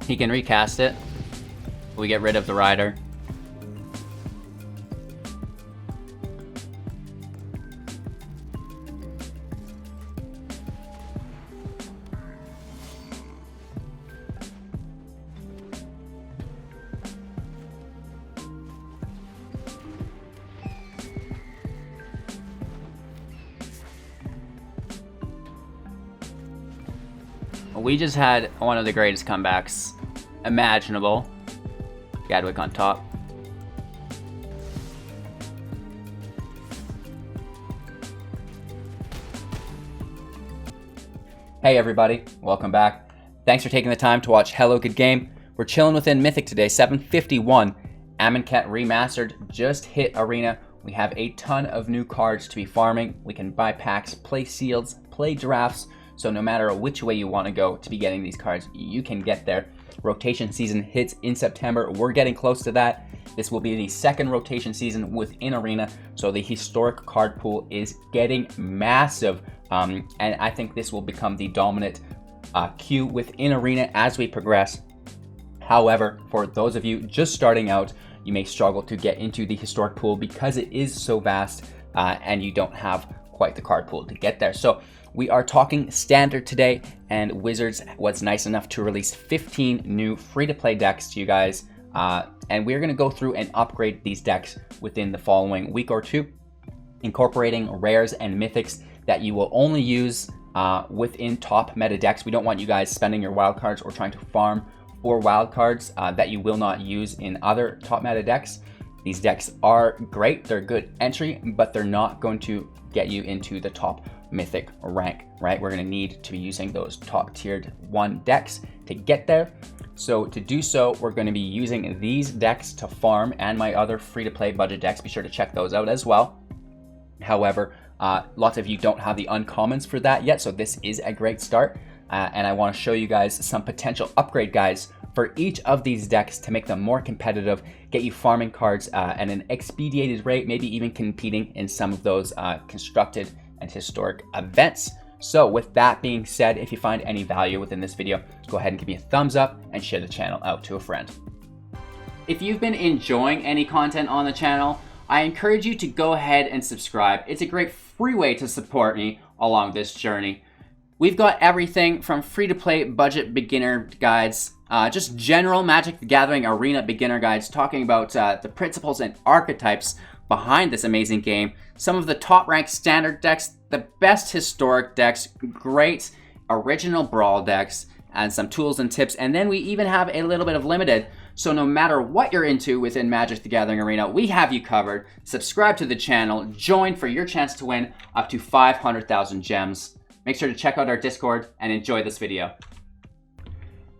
He can recast it. We get rid of the rider. We just had one of the greatest comebacks imaginable. Gadwick on top. Hey everybody, welcome back. Thanks for taking the time to watch Hello Good Game. We're chilling within Mythic today, 751. Amonkhet Remastered just hit Arena. We have a ton of new cards to be farming. We can buy packs, play seals, play drafts. So no matter which way you want to go to be getting these cards, you can get there. Rotation season hits in September. We're getting close to that. This will be the second rotation season within Arena. So the historic card pool is getting massive. And I think this will become the dominant queue within Arena as we progress. However, for those of you just starting out, you may struggle to get into the historic pool because it is so vast and you don't have quite the card pool to get there. So we are talking standard today, and Wizards was nice enough to release 15 new free-to-play decks to you guys, and we're going to go through and upgrade these decks within the following week or two, incorporating rares and mythics that you will only use within top meta decks. We don't want you guys spending your wildcards or trying to farm for wildcards that you will not use in other top meta decks. These decks are great, they're good entry, but they're not going to get you into the top mythic rank, right? We're going to need to be using those top tiered 1 decks to get there. So to do so, we're going to be using these decks to farm and my other free-to-play budget decks. Be sure to check those out as well. However, lots of you don't have the uncommons for that yet, so this is a great start. And I want to show you guys some potential upgrade guides for each of these decks to make them more competitive, get you farming cards at an expedited rate, maybe even competing in some of those constructed and historic events. So with that being said, if you find any value within this video, go ahead and give me a thumbs up and share the channel out to a friend. If you've been enjoying any content on the channel, I encourage you to go ahead and subscribe. It's a great free way to support me along this journey. We've got everything from free-to-play budget beginner guides, just general Magic the Gathering Arena beginner guides talking about the principles and archetypes behind this amazing game, some of the top ranked standard decks, the best historic decks, great original brawl decks, and some tools and tips. And then we even have a little bit of limited. So no matter what you're into within Magic the Gathering Arena, we have you covered. Subscribe to the channel, join for your chance to win up to 500,000 gems. Make sure to check out our Discord and enjoy this video.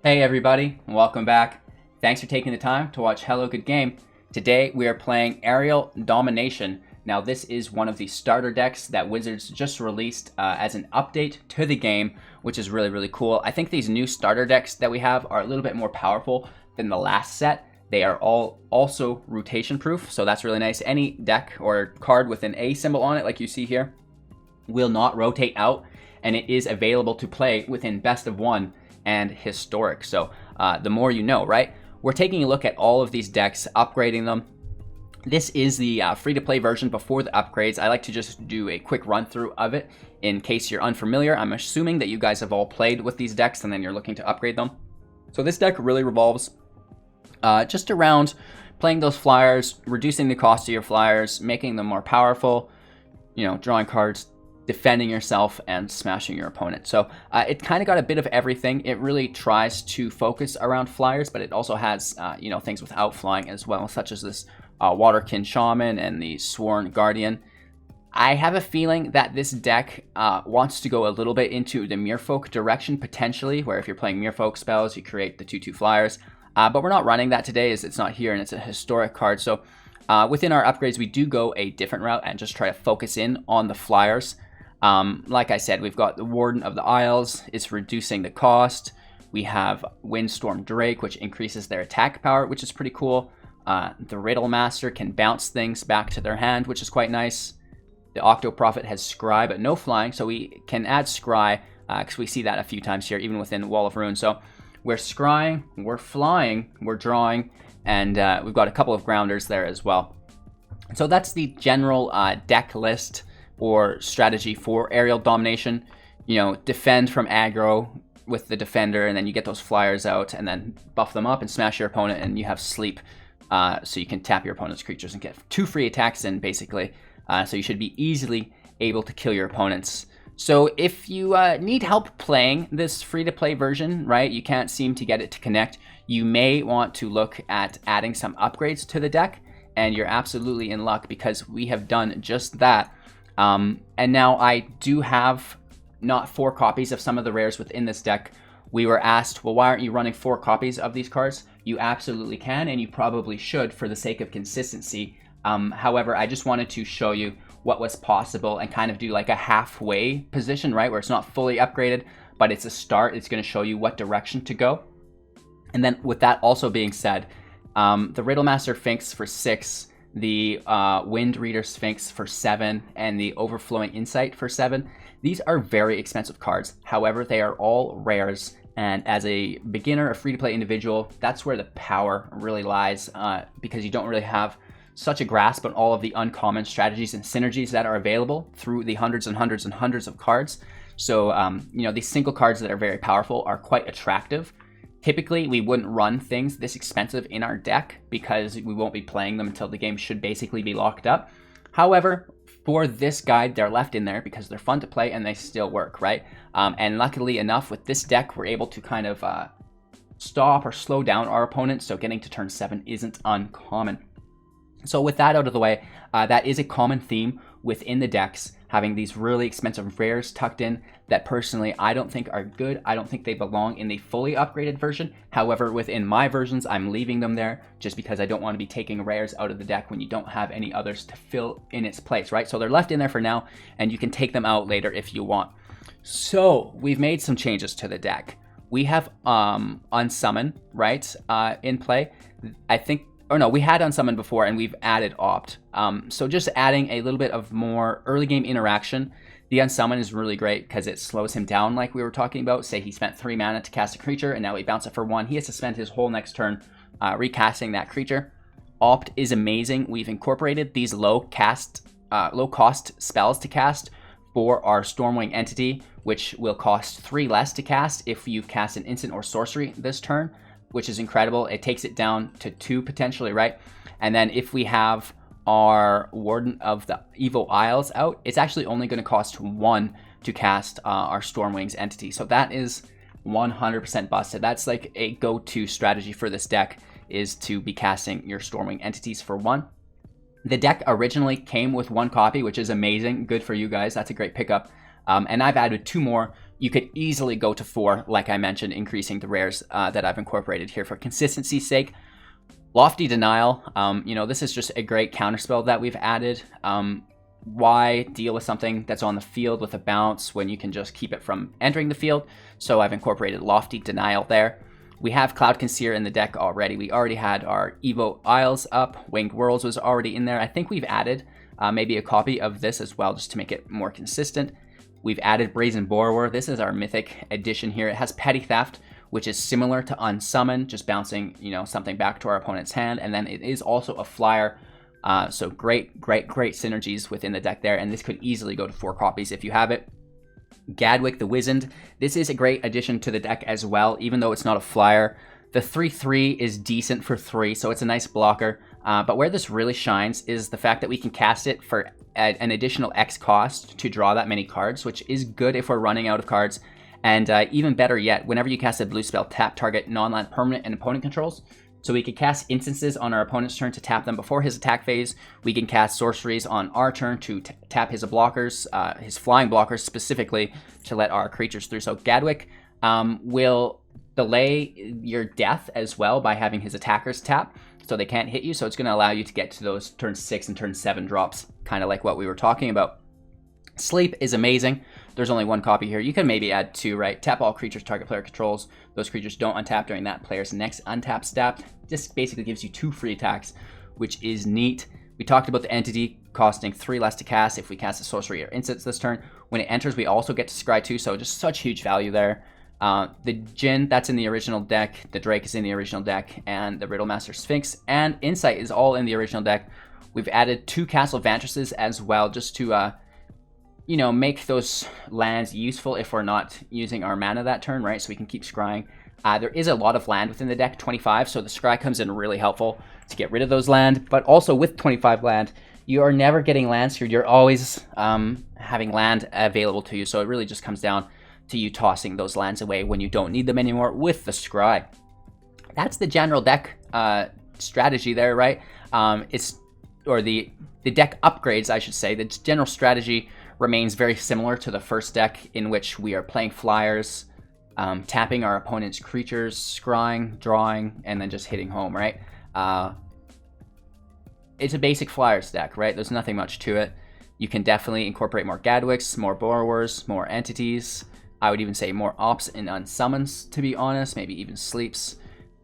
Hey everybody, welcome back. Thanks for taking the time to watch Hello Good Game. Today we are playing Aerial Domination. Now this is one of the starter decks that Wizards just released as an update to the game, which is really, really cool. I think these new starter decks that we have are a little bit more powerful than the last set. They are all also rotation proof, so that's really nice. Any deck or card with an A symbol on it, like you see here, will not rotate out, and it is available to play within best of 1 and historic. So the more you know, right? We're taking a look at all of these decks, upgrading them. This is the free-to-play version before the upgrades. I like to just do a quick run-through of it in case you're unfamiliar. I'm assuming that you guys have all played with these decks and then you're looking to upgrade them. So this deck really revolves just around playing those flyers, reducing the cost of your flyers, making them more powerful, drawing cards, defending yourself, and smashing your opponent. So it kind of got a bit of everything. It really tries to focus around flyers, but it also has things without flying as well, such as this Waterkin Shaman and the Sworn Guardian. I have a feeling that this deck wants to go a little bit into the Merfolk direction potentially, where if you're playing Merfolk spells, you create the 2/2 flyers. But we're not running that today as it's not here and it's a historic card. So within our upgrades, we do go a different route and just try to focus in on the flyers. Like I said, we've got the Warden of the Isles. It's reducing the cost. We have Windstorm Drake, which increases their attack power, which is pretty cool. The Riddlemaster can bounce things back to their hand, which is quite nice. The Octoprophet has Scry, but no flying, so we can add Scry, because we see that a few times here, even within Wall of Ruin. So we're scrying, we're flying, we're drawing, and we've got a couple of grounders there as well. So that's the general deck list or strategy for aerial domination. You know, defend from aggro with the defender, and then you get those flyers out and then buff them up and smash your opponent, and you have sleep. So you can tap your opponent's creatures and get 2 free attacks in, basically. So you should be easily able to kill your opponents. So if you need help playing this free-to-play version, right, you can't seem to get it to connect, you may want to look at adding some upgrades to the deck, and you're absolutely in luck because we have done just that. And now I do have not 4 copies of some of the rares within this deck. We were asked, well, why aren't you running 4 copies of these cards? You absolutely can, and you probably should for the sake of consistency. However, I just wanted to show you what was possible and kind of do like a halfway position, right? Where it's not fully upgraded, but it's a start. It's going to show you what direction to go. And then with that also being said, the Riddlemaster Sphinx for 6, the Wind Reader Sphinx for 7, and the Overflowing Insight for 7, these are very expensive cards. However, they are all rares. And as a beginner, a free-to-play individual, that's where the power really lies, because you don't really have such a grasp on all of the uncommon strategies and synergies that are available through the hundreds and hundreds and hundreds of cards. So, you know, these single cards that are very powerful are quite attractive. Typically, we wouldn't run things this expensive in our deck because we won't be playing them until the game should basically be locked up. However, for this guide, they're left in there because they're fun to play and they still work, right? And luckily enough, with this deck, we're able to kind of stop or slow down our opponents, so getting to turn 7 isn't uncommon. So with that out of the way, that is a common theme within the decks, having these really expensive rares tucked in that personally I don't think are good. I don't think they belong in the fully upgraded version. However, within my versions, I'm leaving them there just because I don't want to be taking rares out of the deck when you don't have any others to fill in its place, right? So they're left in there for now, and you can take them out later if you want. So we've made some changes to the deck. We have Unsummon, right, in play. I think, or no, we had Unsummon before and we've added Opt. So just adding a little bit of more early game interaction. The Unsummon is really great because it slows him down like we were talking about. Say he spent 3 mana to cast a creature and now he bounced it for 1. He has to spend his whole next turn recasting that creature. Opt is amazing. We've incorporated these low cost spells to cast for our Stormwing Entity, which will cost 3 less to cast if you've cast an instant or sorcery this turn, which is incredible. It takes it down to 2 potentially, right? And then if we have our Warden of the Evo Isles out, it's actually only going to cost 1 to cast our Stormwing's Entity. So that is 100% busted. That's like a go-to strategy for this deck, is to be casting your Stormwing Entities for 1. The deck originally came with 1 copy, which is amazing. Good for you guys. That's a great pickup. And I've added 2 more. You could easily go to 4, like I mentioned, increasing the rares that I've incorporated here for consistency's sake. Lofty Denial, you know, this is just a great counterspell that we've added. Why deal with something that's on the field with a bounce when you can just keep it from entering the field? So I've incorporated Lofty Denial there. We have Cloudkin Seer in the deck already. We already had our Evo Isles up. Winged Worlds was already in there. I think we've added maybe a copy of this as well, just to make it more consistent. We've added Brazen Borrower. This is our Mythic edition here. It has Petty Theft, which is similar to Unsummon, just bouncing, you know, something back to our opponent's hand. And then it is also a flyer. So great synergies within the deck there. And this could easily go to 4 copies if you have it. Gadwick the Wizened. This is a great addition to the deck as well, even though it's not a flyer. The 3/3 is decent for 3, so it's a nice blocker. But where this really shines is the fact that we can cast it for an additional X cost to draw that many cards, which is good if we're running out of cards. And even better yet, whenever you cast a blue spell, tap target non-land permanent and opponent controls. So we could cast instances on our opponent's turn to tap them before his attack phase. We can cast sorceries on our turn to tap his blockers, his flying blockers specifically, to let our creatures through. So Gadwick will delay your death as well by having his attackers tap, so they can't hit you. So it's going to allow you to get to those turn 6 and turn 7 drops, kind of like what we were talking about. Sleep is amazing. There's only 1 copy here. You can maybe add 2, right? Tap all creatures target player controls. Those creatures don't untap during that player's next untap step. This basically gives you 2 free attacks, which is neat. We talked about the entity costing 3 less to cast if we cast a sorcery or instants this turn. When it enters, we also get to scry 2, so just such huge value there. The Djinn, that's in the original deck. The Drake is in the original deck. And the Riddlemaster Sphinx and Insight is all in the original deck. We've added 2 Castle Vantresses as well, just to, you know, make those lands useful if we're not using our mana that turn, right? So we can keep scrying. There is a lot of land within the deck, 25, so the scry comes in really helpful to get rid of those land. But also with 25 land, you are never getting land screwed. You're always having land available to you. So it really just comes down to you tossing those lands away when you don't need them anymore with the scry. That's the general deck strategy there, right? The deck upgrades, I should say. The general strategy remains very similar to the first deck, in which we are playing flyers, tapping our opponent's creatures, scrying, drawing, and then just hitting home, right? It's a basic flyers deck, right? There's nothing much to it. You can definitely incorporate more Gadwicks, more Borrowers, more entities. I would even say more ops and unsummons, to be honest, maybe even sleeps.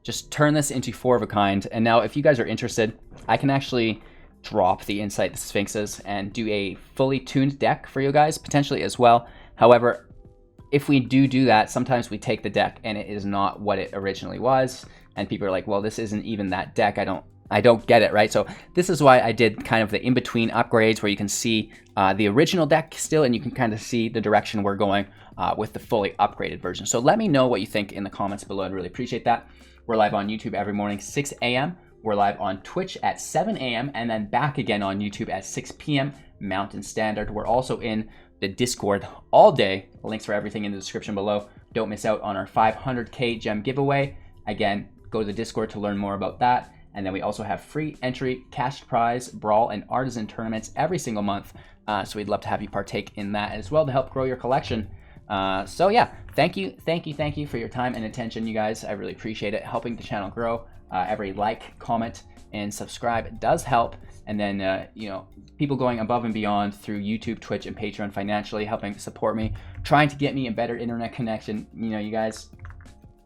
Just turn this into 4 of a kind. And now if you guys are interested, I can actually drop the Insight Sphinxes and do a fully tuned deck for you guys, potentially as well. However, if we do that, sometimes we take the deck and it is not what it originally was. And people are like, well, this isn't even that deck. I don't get it, right? So this is why I did kind of the in-between upgrades where you can see the original deck still, and you can kind of see the direction we're going with the fully upgraded version. So let me know what you think in the comments below. I'd really appreciate that. We're live on YouTube every morning, 6 a.m. We're live on Twitch at 7 a.m. and then back again on YouTube at 6 p.m. Mountain Standard. We're also in the Discord all day. Links for everything in the description below. Don't miss out on our 500k gem giveaway. Again, go to the Discord to learn more about that. And then we also have free entry, cash prize, brawl, and artisan tournaments every single month. So we'd love to have you partake in that as well to help grow your collection. So yeah, thank you for your time and attention, you guys. I really appreciate it, helping the channel grow. Every like, comment, and subscribe does help. And then, you know, people going above and beyond through YouTube, Twitch, and Patreon financially, helping support me, trying to get me a better internet connection. You know, you guys,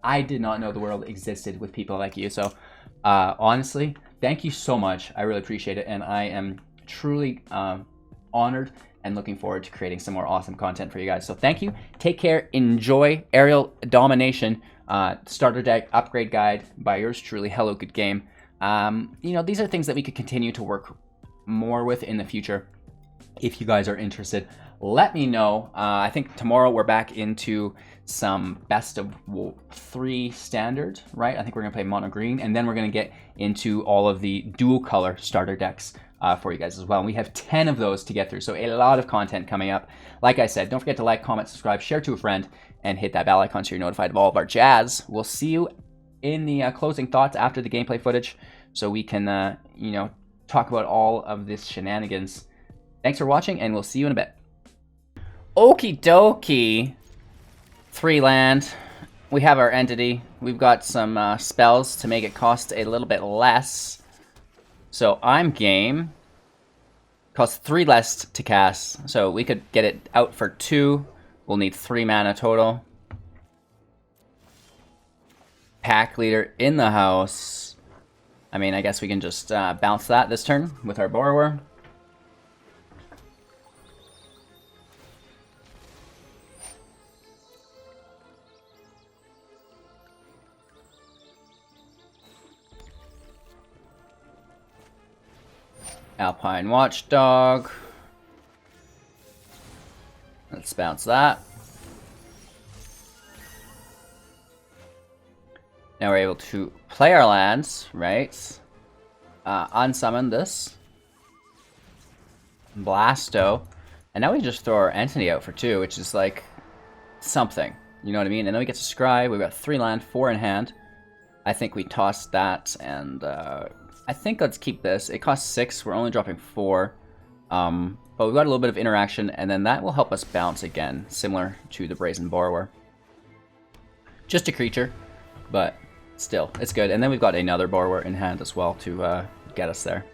I did not know the world existed with people like you. So honestly, thank you so much. I really appreciate it. And I am truly honored and looking forward to creating some more awesome content for you guys. So thank you. Take care. Enjoy Aerial Domination, starter deck upgrade guide by yours truly. Hello, good game. You know, these are things that we could continue to work more with in the future. If you guys are interested, let me know. I think tomorrow we're back into some best of 3 standard, right? I think we're gonna play mono green, and then we're gonna get into all of the dual color starter decks for you guys as well. And we have 10 of those to get through, so a lot of content coming up. Like I said, don't forget to like, comment, subscribe, share to a friend, and hit that bell icon so you're notified of all of our jazz. We'll see you in the closing thoughts after the gameplay footage, so we can, you know, talk about all of this shenanigans. Thanks for watching, and we'll see you in a bit. Okie dokie. 3 land. We have our entity. We've got some spells to make it cost a little bit less. So I'm game. Costs 3 less to cast. So we could get it out for 2. We'll need 3 mana total. Pack leader in the house. I mean, I guess we can just bounce that this turn with our borrower. Alpine Watchdog. Let's bounce that. Now we're able to play our lands, right? Unsummon this. Blasto. And now we just throw our entity out for 2, which is like something. You know what I mean? And then we get to scry. We've got 3 land, 4 in hand. I think we toss that, and I think let's keep this. It costs 6. We're only dropping 4. But we've got a little bit of interaction, and then that will help us bounce again, similar to the Brazen Borrower. Just a creature, but still, it's good. And then we've got another Borrower in hand as well to get us there.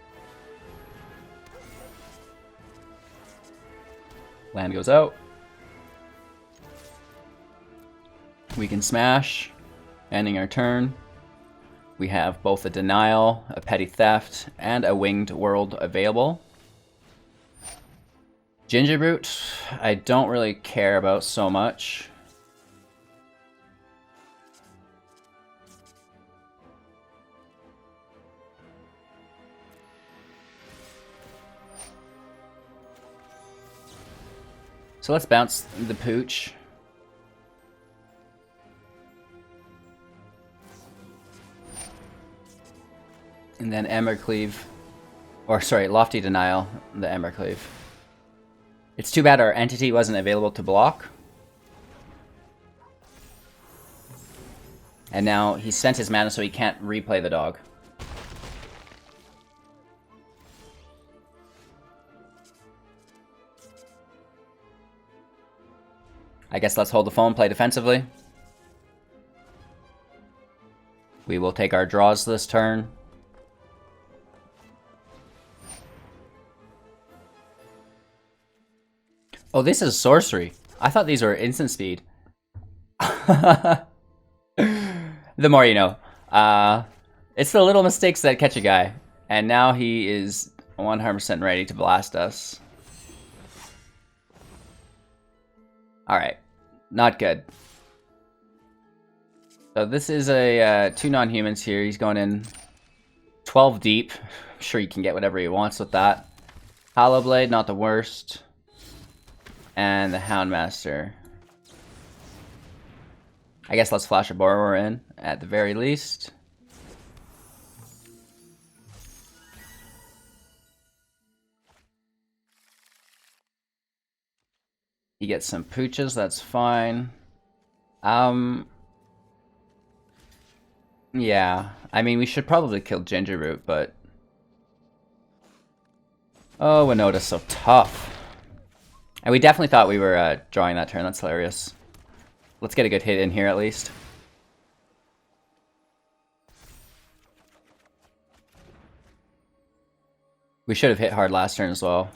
Land goes out. We can smash, ending our turn. We have both a Denial, a Petty Theft, and a Winged World available. Gingerbrute, I don't really care about so much. So let's bounce the pooch. And then Embercleave. Or sorry, Lofty Denial, the Embercleave. It's too bad our entity wasn't available to block. And now he spent his mana so he can't replay the dog. I guess let's hold the phone, play defensively. We will take our draws this turn. Oh, this is sorcery. I thought these were instant speed. The more you know. It's the little mistakes that catch a guy. And now he is 100% ready to blast us. Alright. Not good. So this is a 2 non-humans here. He's going in 12 deep. I'm sure he can get whatever he wants with that. Hollowblade, not the worst. And the Houndmaster. I guess let's flash a Borrower in, at the very least. He gets some pooches, that's fine. Yeah. I mean, we should probably kill Gingerroot, but... Oh, Winota's so tough. And we definitely thought we were drawing that turn. That's hilarious. Let's get a good hit in here at least. We should have hit hard last turn as well.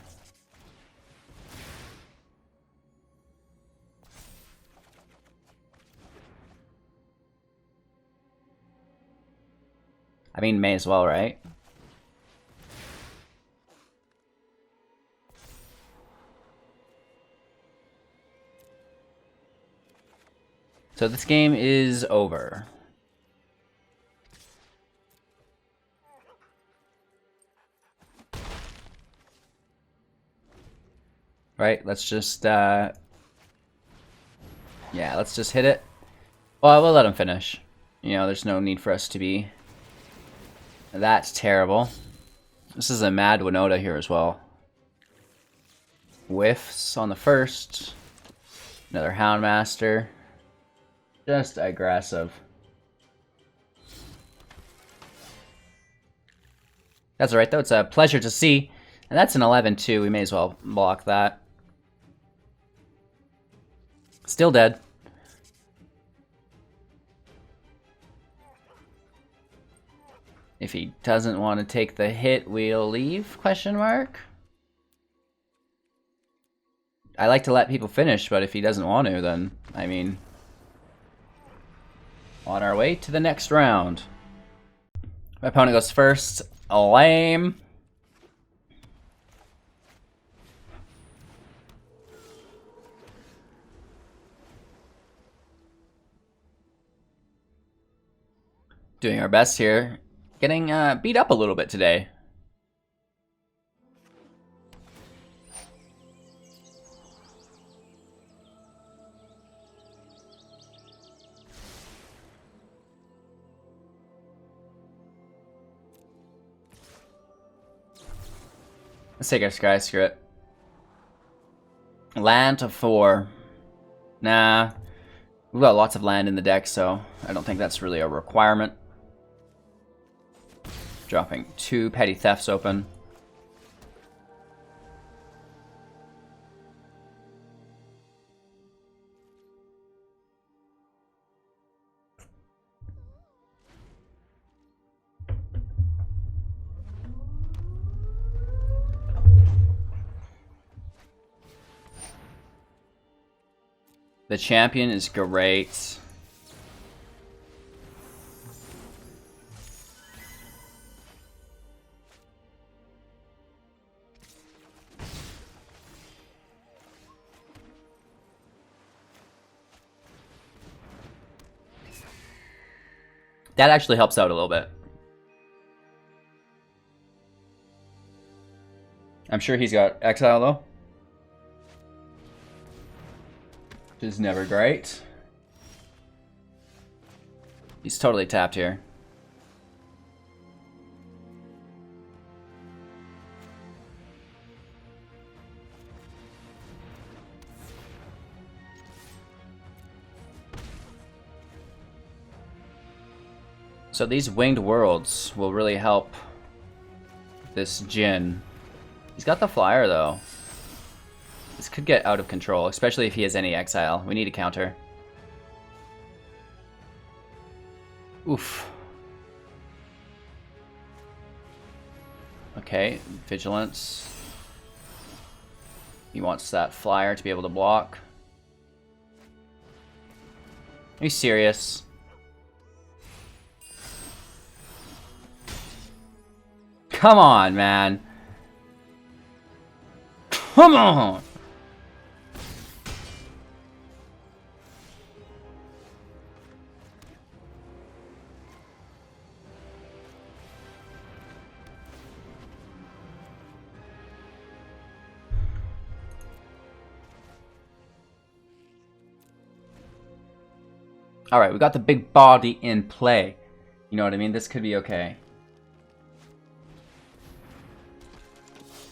I mean, may as well, right? So this game is over. Right, let's just, yeah, let's just hit it. Well, we'll let him finish. You know, there's no need for us to be that terrible. This is a mad Winota here as well. Whiffs on the first. Another Houndmaster. Just aggressive. That's alright though, it's a pleasure to see. And that's an 11-2, we may as well block that. Still dead. If he doesn't want to take the hit, we'll leave, question mark? I like to let people finish, but if he doesn't want to, then, I mean... On our way to the next round. My opponent goes first. Lame. Doing our best here. Getting beat up a little bit today. Let's take our Sky Script. Land to 4. Nah. We've got lots of land in the deck, so I don't think that's really a requirement. Dropping 2 Petty Thefts open. The champion is great. That actually helps out a little bit. I'm sure he's got Exile though. which is never great. He's totally tapped here. So these winged worlds will really help this Djinn. He's got the flyer though. This could get out of control, especially if he has any exile. We need a counter. Oof. Okay, vigilance. He wants that flyer to be able to block. Are you serious? Come on, man. Come on! Alright, we got the big body in play. You know what I mean? This could be okay.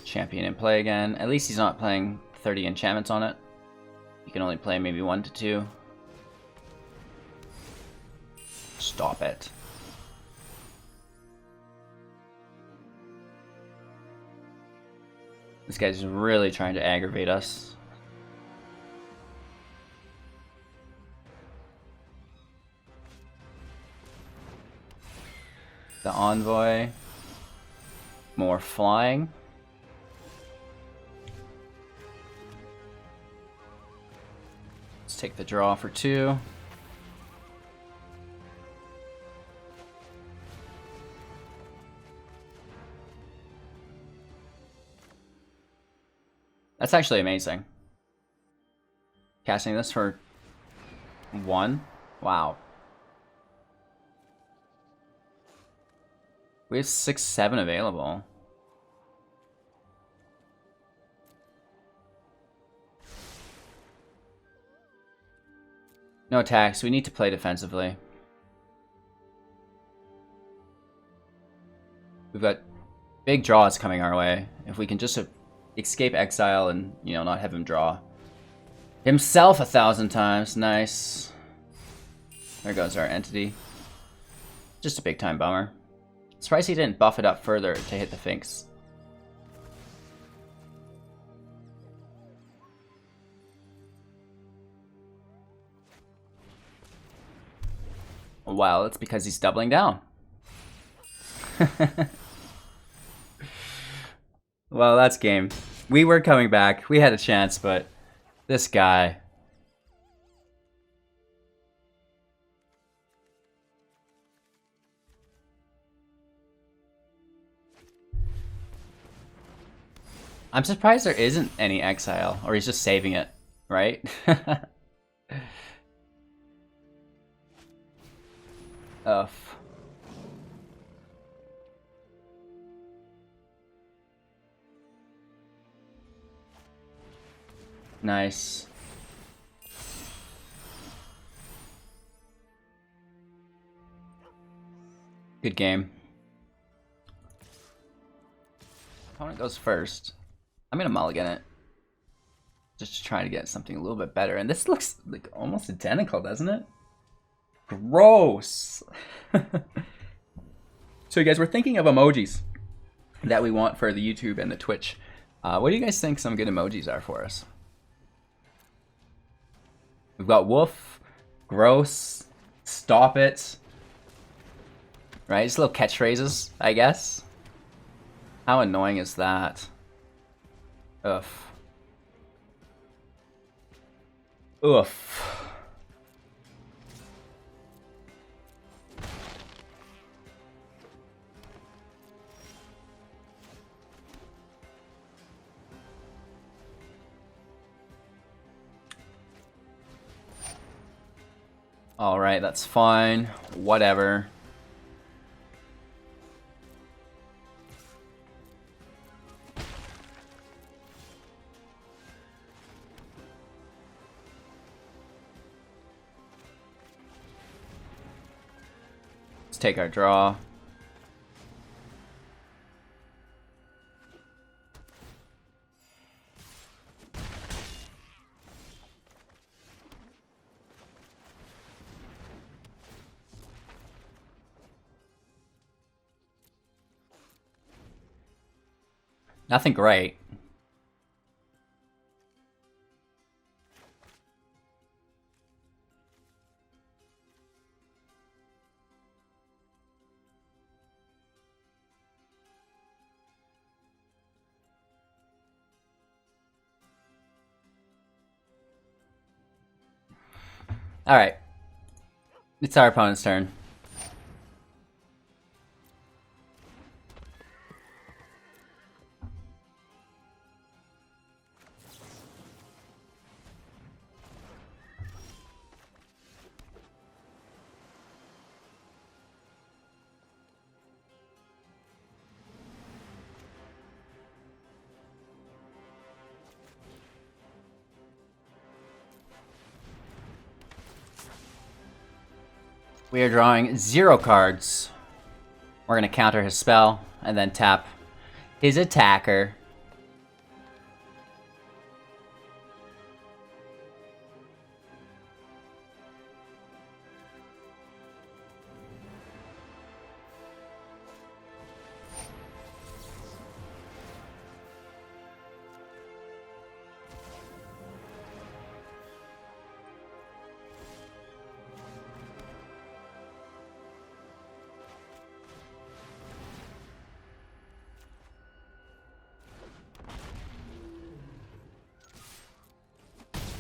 Champion in play again. At least he's not playing 30 enchantments on it. You can only play maybe 1 to 2. Stop it. This guy's really trying to aggravate us. The Envoy. More flying. Let's take the draw for 2. That's actually amazing. Casting this for 1? Wow. We have 6, 7 available. No attacks. We need to play defensively. We've got big draws coming our way. If we can just escape exile and, you know, not have him draw himself 1,000 times. Nice. There goes our entity. Just a big time bummer. Surprised he didn't buff it up further to hit the Sphinx. Wow, that's because he's doubling down. Well, that's game. We were coming back. We had a chance, but this guy. I'm surprised there isn't any exile, or he's just saving it, right? Ugh. Nice. Good game. Opponent goes first. I'm gonna mulligan it. Just to try to get something a little bit better. And this looks like almost identical, doesn't it? Gross. So you guys, we're thinking of emojis that we want for the YouTube and the Twitch. What do you guys think some good emojis are for us? We've got woof, gross, stop it. Right, just little catchphrases, I guess. How annoying is that? Oof. Oof. Alright, that's fine. Whatever. take our draw. Nothing great. Alright. It's our opponent's turn. We are drawing 0 cards. We're going to counter his spell and then tap his attacker.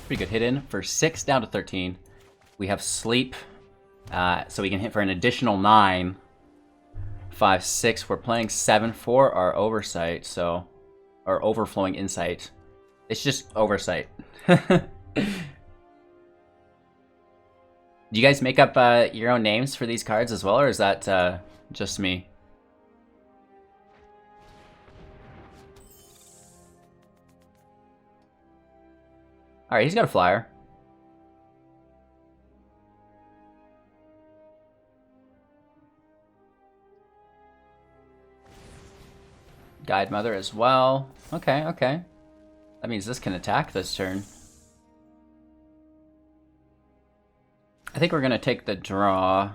Pretty good hit in for 6 down to 13. We have sleep, so we can hit for an additional 9. 5, 6. We're playing 7 for our oversight, so our overflowing insight. It's just oversight. Do you guys make up your own names for these cards as well, or is that just me? Alright, he's got a flyer. Guide Mother as well. Okay, okay. That means this can attack this turn. I think we're going to take the draw.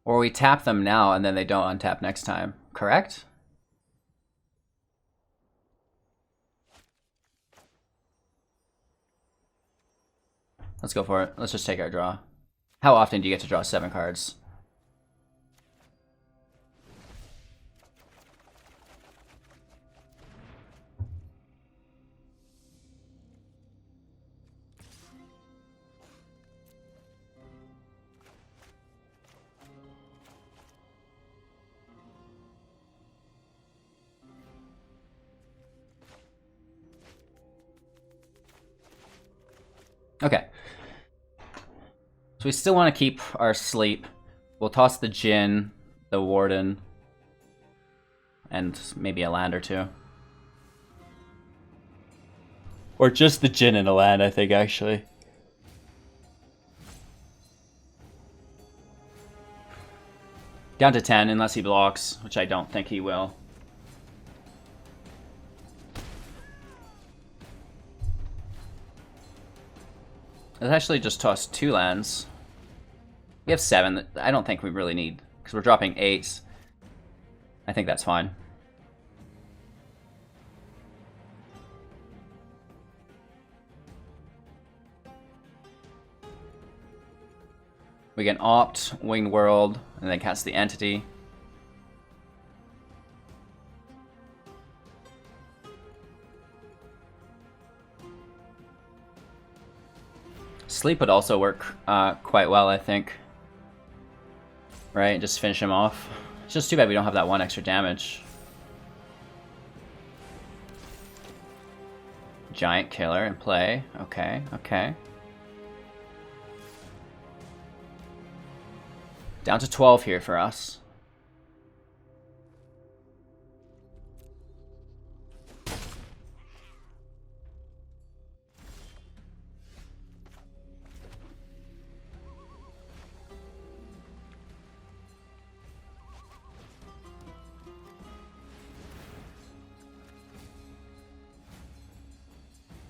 Or we tap them now and then they don't untap next time. Correct? Let's go for it. Let's just take our draw. How often do you get to draw 7 cards? Okay. So we still want to keep our sleep. We'll toss the Djinn, the Warden, and maybe a land or two. Or just the Djinn and a land, I think, actually. Down to 10, unless he blocks, which I don't think he will. Let's actually just toss 2 lands. We have 7 that I don't think we really need, because we're dropping 8s. I think that's fine. We can opt, Winged World, and then cast the Entity. Sleep would also work quite well, I think. Right, just finish him off. It's just too bad we don't have that 1 extra damage. Giant Killer in play. Okay, okay. Down to 12 here for us.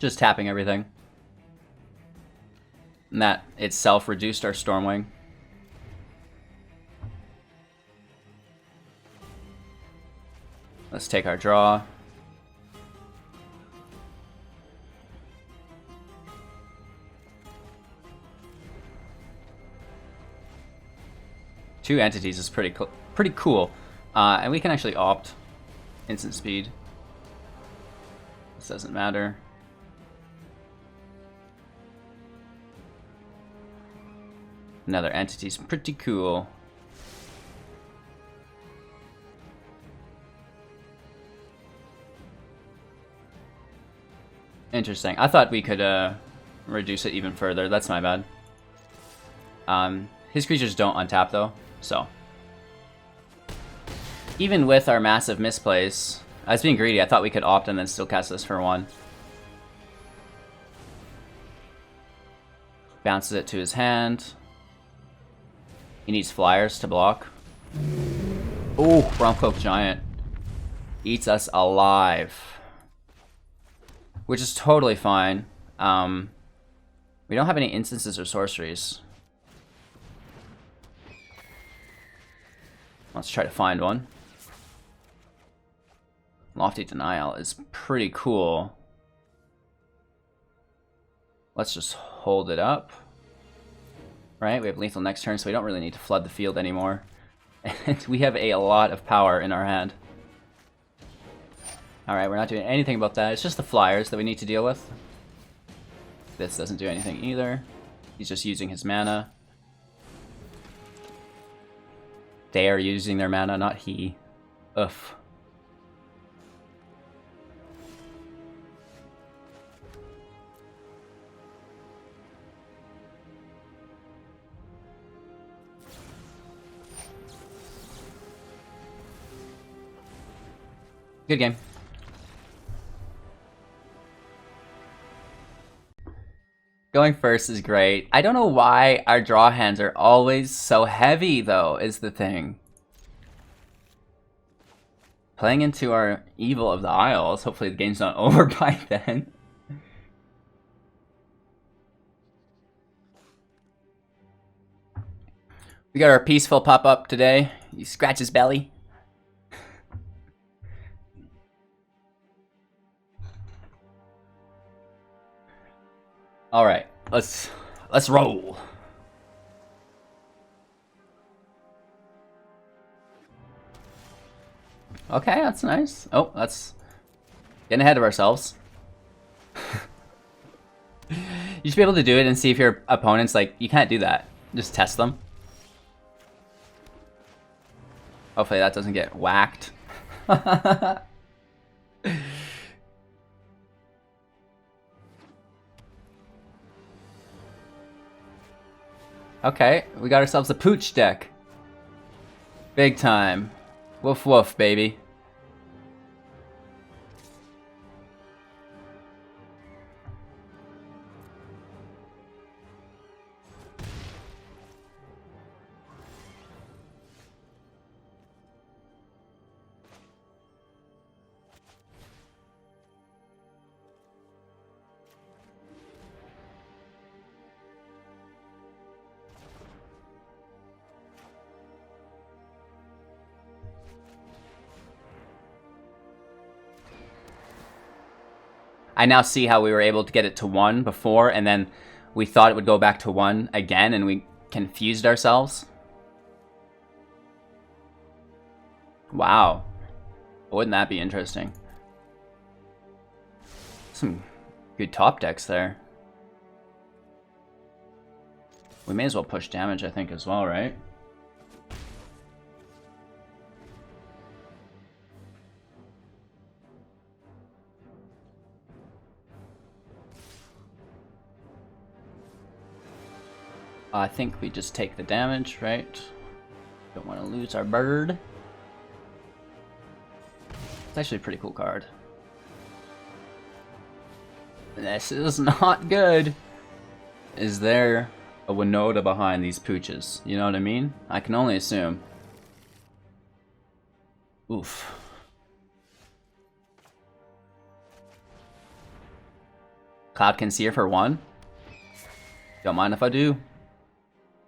Just tapping everything. And that itself reduced our Stormwing. Let's take our draw. Two entities is pretty cool. And we can actually opt instant speed. This doesn't matter. Another entity's pretty cool. Interesting. I thought we could reduce it even further. That's my bad. His creatures don't untap though, so. Even with our massive misplays, I was being greedy. I thought we could opt and then still cast this for 1. Bounces it to his hand. He needs flyers to block. Oh, Realmcloak Giant. Eats us alive. Which is totally fine. We don't have any instances or sorceries. Let's try to find one. Lofty Denial is pretty cool. Let's just hold it up. Right, we have lethal next turn, so we don't really need to flood the field anymore. And we have a lot of power in our hand. Alright, we're not doing anything about that. It's just the flyers that we need to deal with. This doesn't do anything either. He's just using his mana. They are using their mana, not he. Oof. Good game. Going first is great. I don't know why our draw hands are always so heavy, though, is the thing. Playing into our Evil of the Isles. Hopefully the game's not over by then. We got our Peaceful pop-up today. He scratch his belly. All right, let's roll. Okay, that's nice. Oh, that's getting ahead of ourselves. You should be able to do it and see if your opponent's like, you can't do that. Just test them. Hopefully that doesn't get whacked. Okay, we got ourselves a pooch deck. Big time. Woof woof, baby. I now see how we were able to get it to 1 before, and then we thought it would go back to 1 again, and we confused ourselves. Wow. Wouldn't that be interesting? Some good top decks there. We may as well push damage, I think, as well, right? I think we just take the damage, right? Don't want to lose our bird. It's actually a pretty cool card. This is not good. Is there a Winota behind these pooches? You know what I mean? I can only assume. Oof. Cloudkin Seer for 1. Don't mind if I do.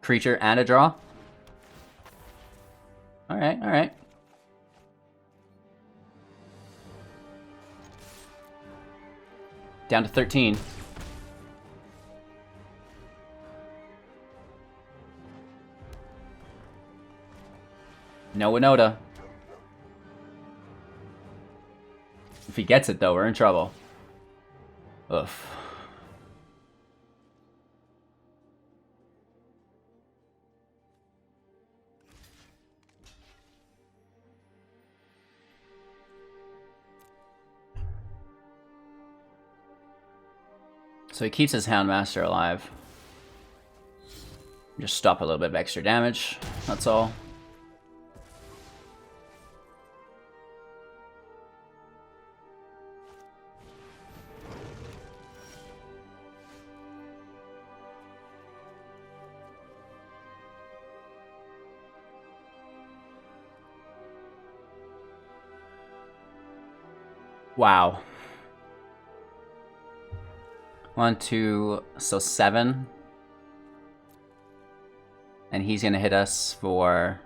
Creature and a draw. Alright, alright. Down to 13. No Winota. If he gets it though, we're in trouble. Oof. So he keeps his Houndmaster alive. Just stop a little bit of extra damage, that's all. Wow. 1, 2, so 7. And he's gonna hit us for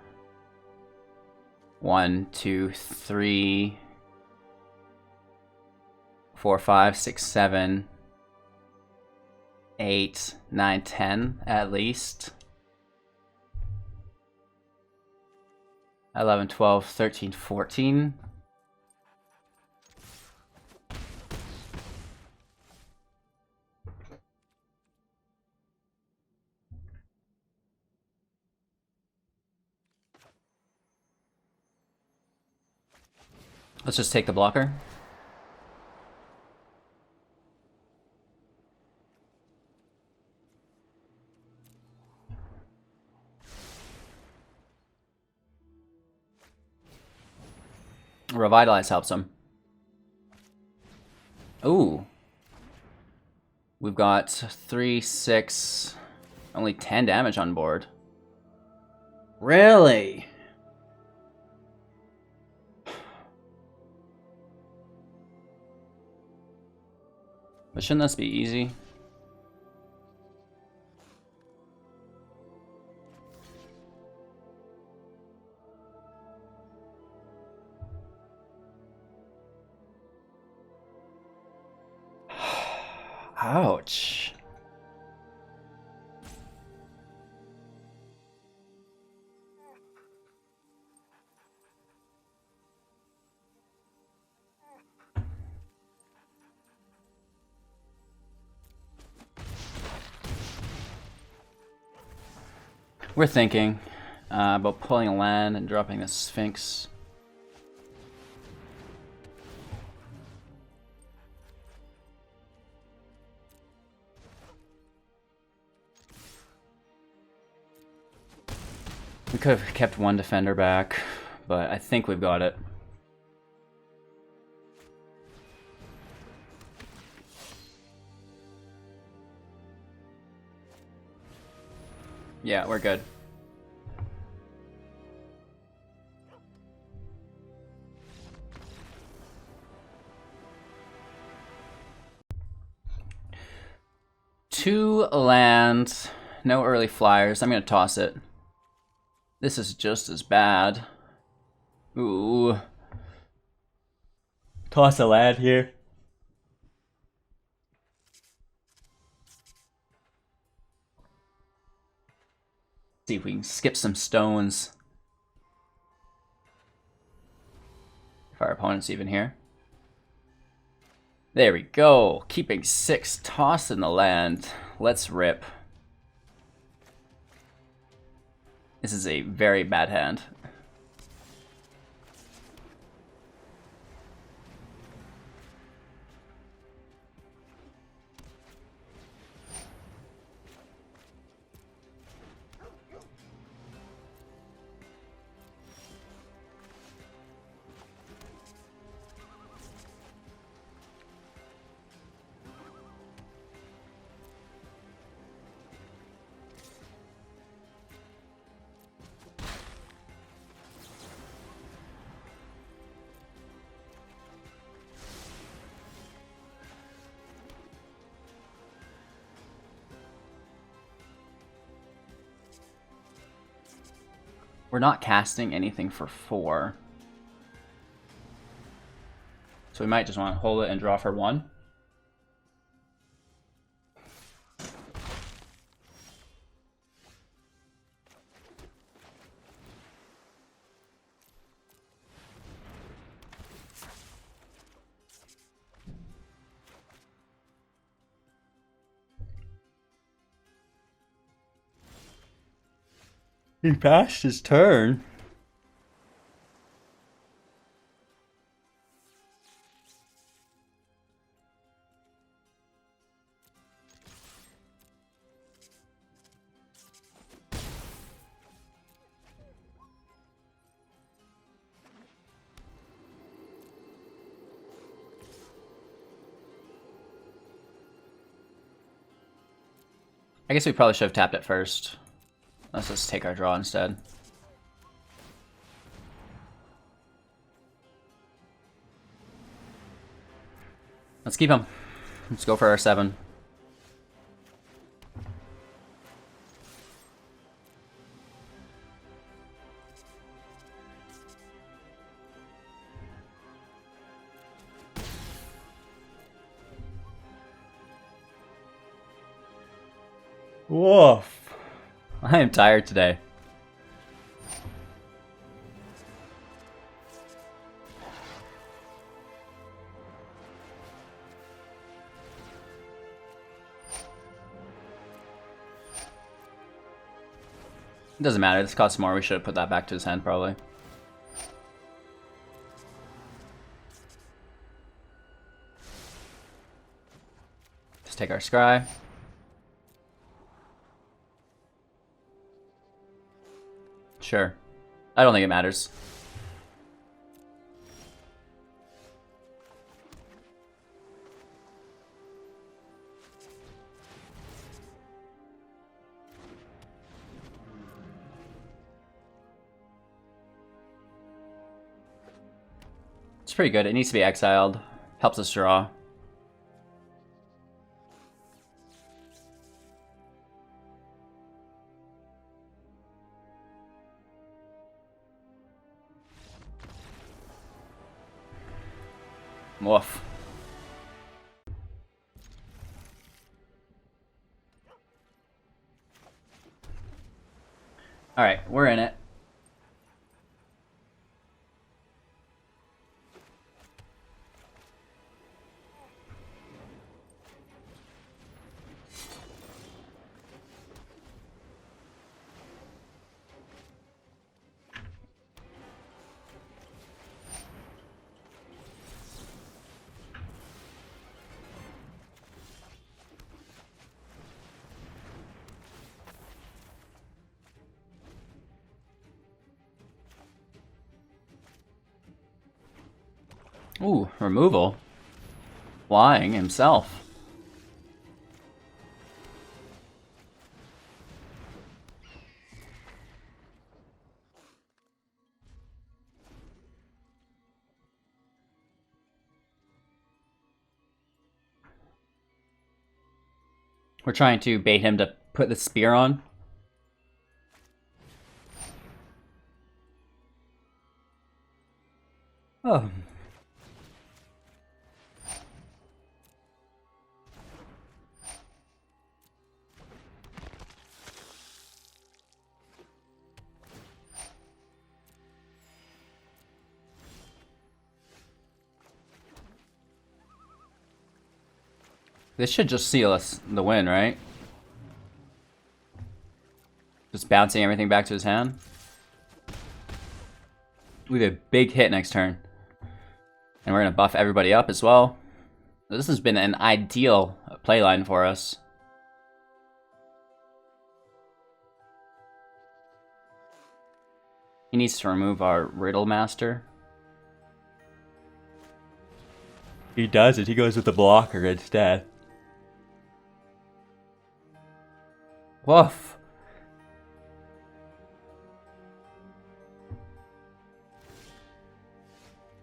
1, 2, 3, 4, 5, 6, 7, 8, 9, 10 at least. 11, 12, 13, 14. Let's just take the blocker. Revitalize helps him. Ooh. We've got 3, 6, only 10 damage on board. Really? But shouldn't this be easy? Ouch. We're thinking about pulling a land and dropping the Sphinx. We could have kept one defender back, but I think we've got it. Yeah, we're good. Two lands, no early flyers. I'm gonna toss it. This is just as bad. Ooh. Toss a land here. See if we can skip some stones. If our opponent's even here. There we go. Keeping 6, tossing the land. Let's rip. This is a very bad hand. We're not casting anything for 4. So we might just want to hold it and draw for 1. He passed his turn. I guess we probably should have tapped it first. Let's just take our draw instead. Let's keep him. Let's go for our 7. Woof. I am tired today. It doesn't matter, this costs more. We should have put that back to his hand, probably. Just take our scry. Sure. I don't think it matters. It's pretty good. It needs to be exiled. Helps us draw. Woof. Alright, we're in it. Ooh, removal. Flying himself. We're trying to bait him to put the spear on. Oh. This should just seal us the win, right? Just bouncing everything back to his hand. We have a big hit next turn. And we're going to buff everybody up as well. This has been an ideal playline for us. He needs to remove our Riddlemaster. He doesn't. He goes with the blocker instead. Woof.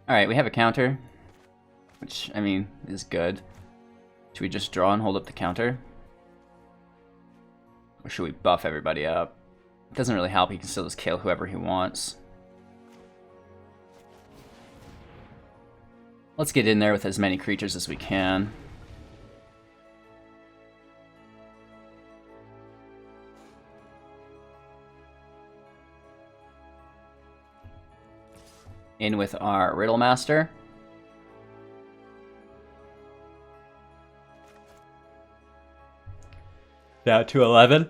Alright, we have a counter. Which, I mean, is good. Should we just draw and hold up the counter? Or should we buff everybody up? Doesn't really help. He can still just kill whoever he wants. Let's get in there with as many creatures as we can. In with our Riddlemaster. Down to 11.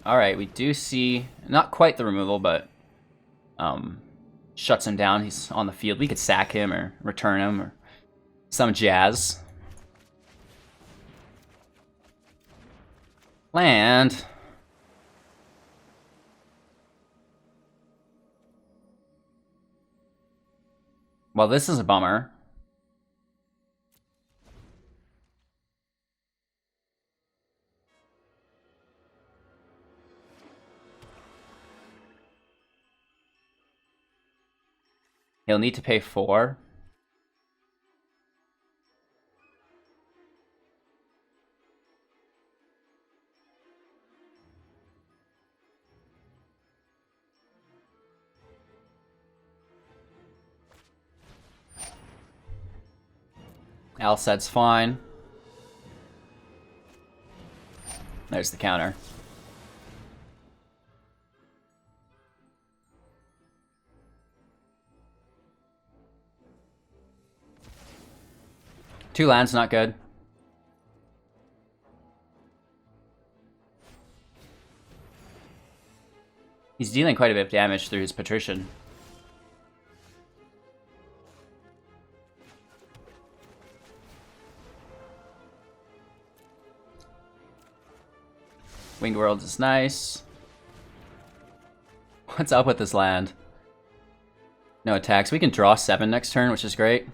Alright, we do see, not quite the removal, but shuts him down. He's on the field. We could sack him or return him or some jazz. Land. Well, this is a bummer. He'll need to pay 4. Alced's fine. There's the counter. Two lands, not good. He's dealing quite a bit of damage through his Patrician. Winged World is nice. What's up with this land? No attacks. We can draw 7 next turn, which is great.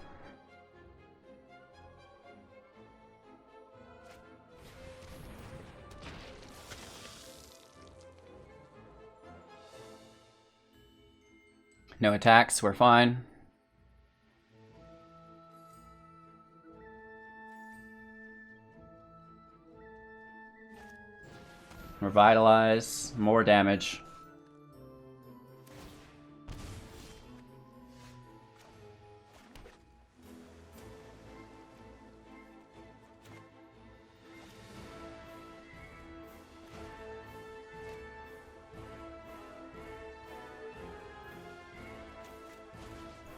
No attacks, we're fine. Revitalize, more damage.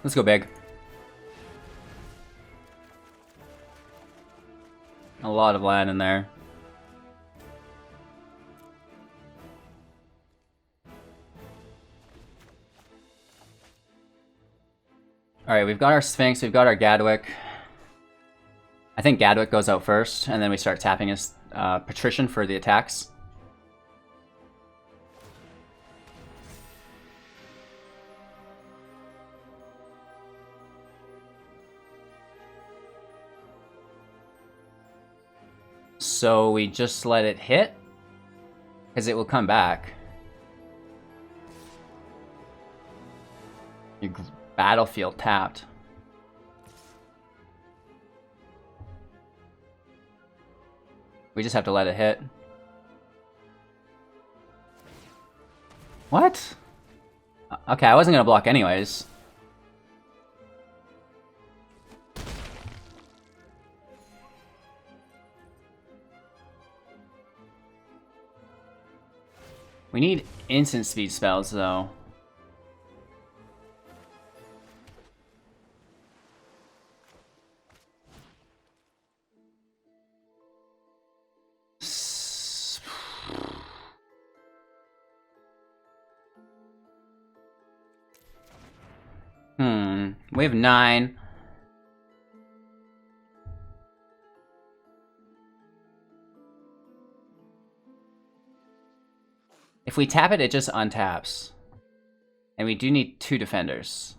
Let's go big. A lot of land in there. Alright, we've got our Sphinx, we've got our Gadwick. I think Gadwick goes out first, and then we start tapping his Patrician for the attacks. So we just let it hit, because it will come back. Your battlefield tapped. We just have to let it hit. What? Okay, I wasn't gonna block anyways. We need instant speed spells, though. We have 9. If we tap it, it just untaps. And we do need 2 defenders.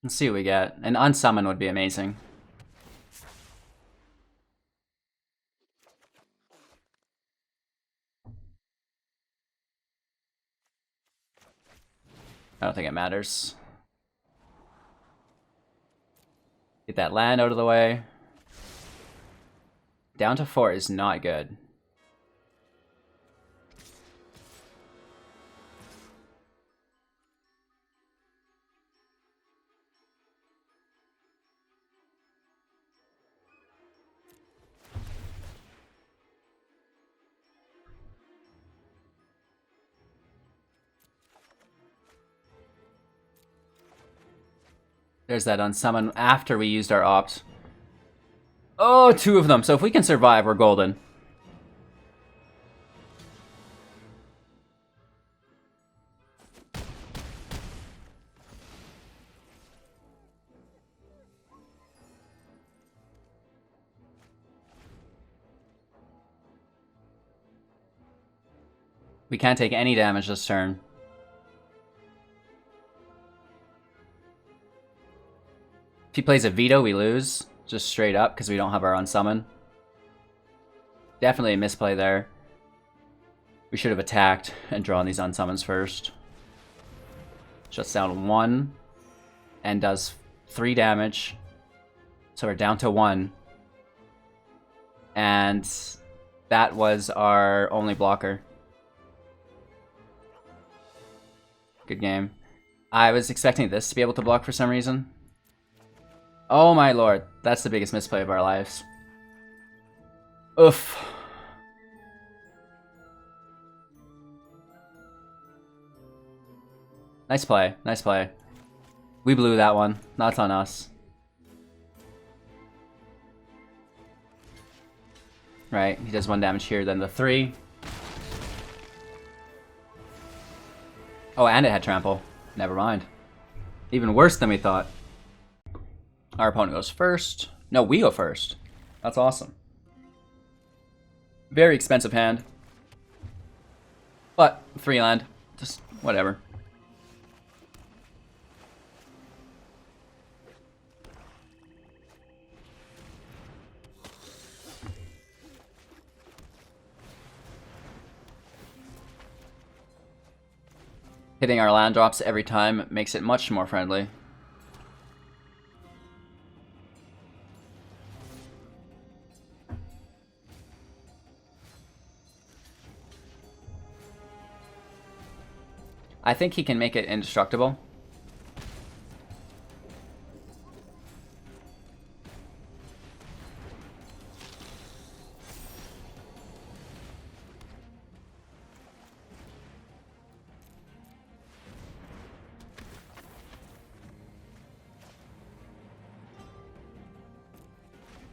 Let's see what we get. An Unsummon would be amazing. I don't think it matters. Get that land out of the way. Down to 4 is not good. There's that Unsummon after we used our opt. Oh, 2 of them. So if we can survive, we're golden. We can't take any damage this turn. If he plays a veto, we lose. Just straight up, because we don't have our Unsummon. Definitely a misplay there. We should have attacked and drawn these Unsummons first. Shuts down 1 and does 3 damage. So we're down to 1. And that was our only blocker. Good game. I was expecting this to be able to block for some reason. Oh my lord, that's the biggest misplay of our lives. Oof. Nice play, nice play. We blew that one, not on us. Right, he does 1 damage here, then the 3. Oh, and it had trample. Never mind. Even worse than we thought. Our opponent goes first. No, we go first. That's awesome. Very expensive hand. But 3 land. Just whatever. Hitting our land drops every time makes it much more friendly. I think he can make it indestructible.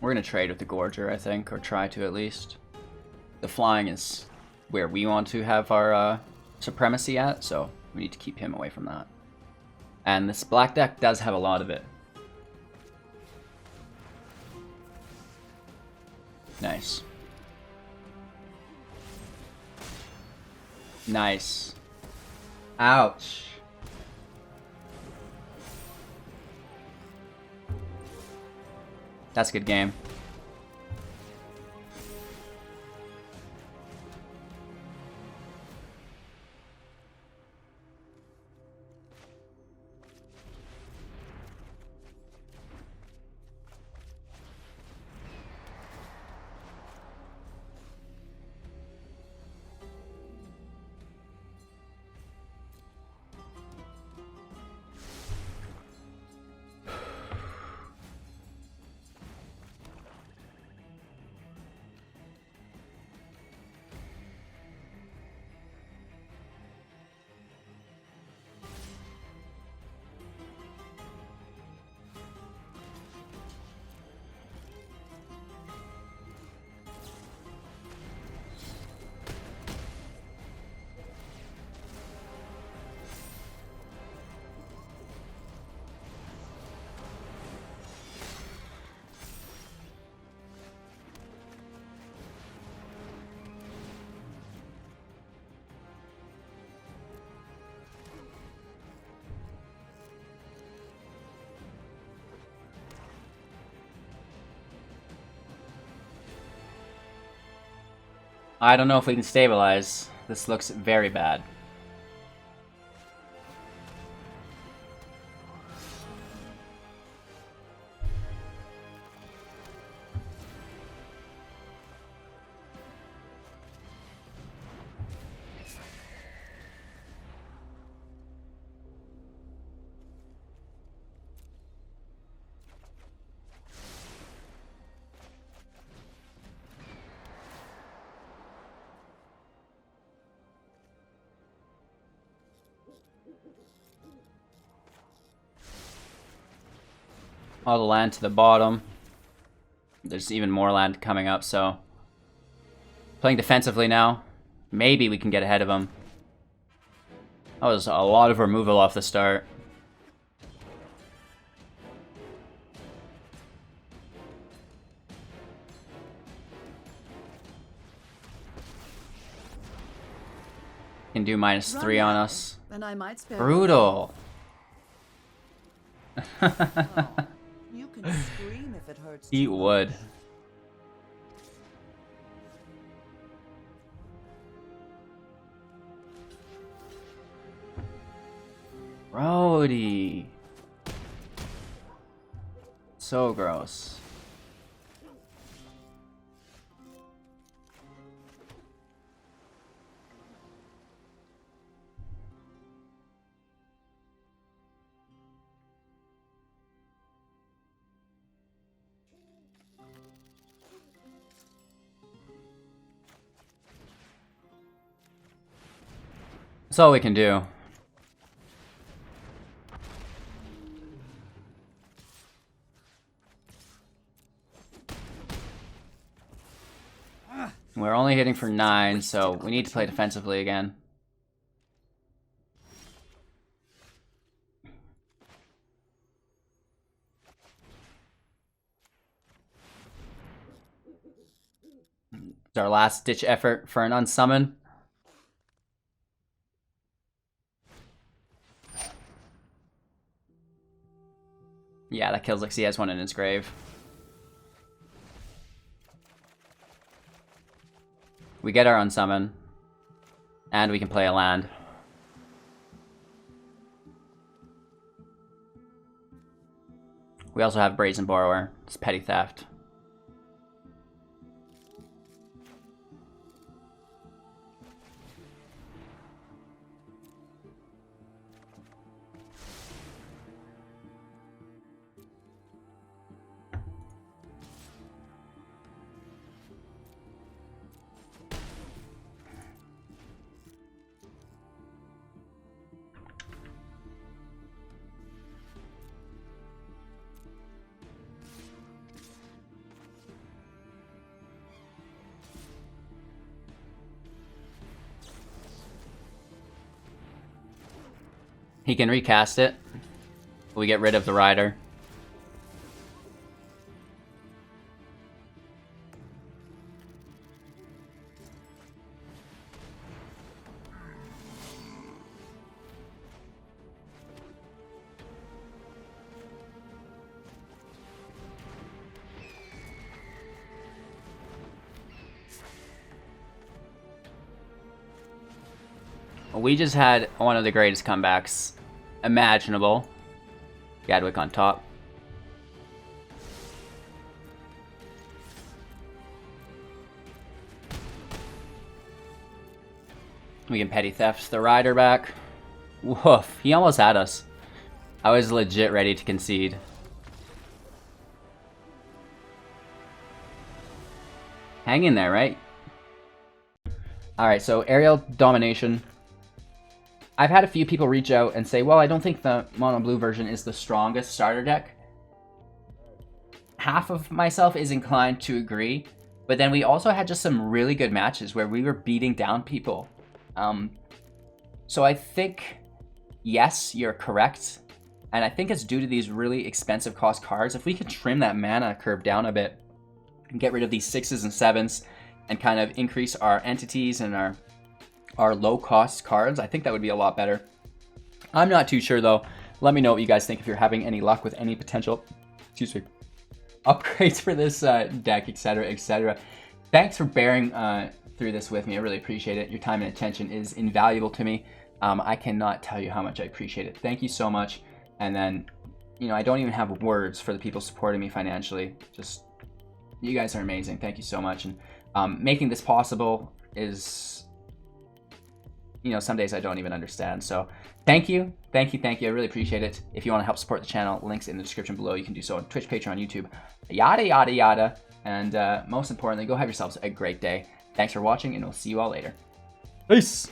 We're gonna trade with the Gorger, I think, or try to at least. The flying is where we want to have our supremacy at, so we need to keep him away from that. And this black deck does have a lot of it. Nice. Nice. Ouch. That's a good game. I don't know if we can stabilize. This looks very bad. All the land to the bottom. There's even more land coming up, so... Playing defensively now. Maybe we can get ahead of them. That was a lot of removal off the start. Can do -3 on us. And I might spare Brutal. you can scream if it hurts. Eat wood. Brody. So gross. That's all we can do. We're only hitting for 9, so we need to play defensively again. It's our last ditch effort for an unsummon. Yeah, that kills like he has one in his grave. We get our unsummon. And we can play a land. We also have Brazen Borrower. It's petty theft. He can recast it. We get rid of the rider. We just had one of the greatest comebacks imaginable. Gadwick on top. We can petty theft the rider back. Woof, he almost had us. I was legit ready to concede. Hang in there, right? Alright, so aerial domination. I've had a few people reach out and say, well, I don't think the mono blue version is the strongest starter deck. Half of myself is inclined to agree, but then we also had just some really good matches where we were beating down people. So I think, yes, you're correct. And I think it's due to these really expensive cost cards. If we could trim that mana curve down a bit and get rid of these 6s and 7s and kind of increase our entities and our low-cost cards, I think that would be a lot better. I'm not too sure, though. Let me know what you guys think if you're having any luck with any potential, upgrades for this deck, etc., etc. Thanks for bearing through this with me. I really appreciate it. Your time and attention is invaluable to me. I cannot tell you how much I appreciate it. Thank you so much. And then, you know, I don't even have words for the people supporting me financially. Just, you guys are amazing. Thank you so much. And making this possible is, you know, some days I don't even understand. So thank you. Thank you. Thank you. I really appreciate it. If you want to help support the channel, links in the description below. You can do so on Twitch, Patreon, YouTube, yada, yada, yada. And most importantly, go have yourselves a great day. Thanks for watching, and we'll see you all later. Peace.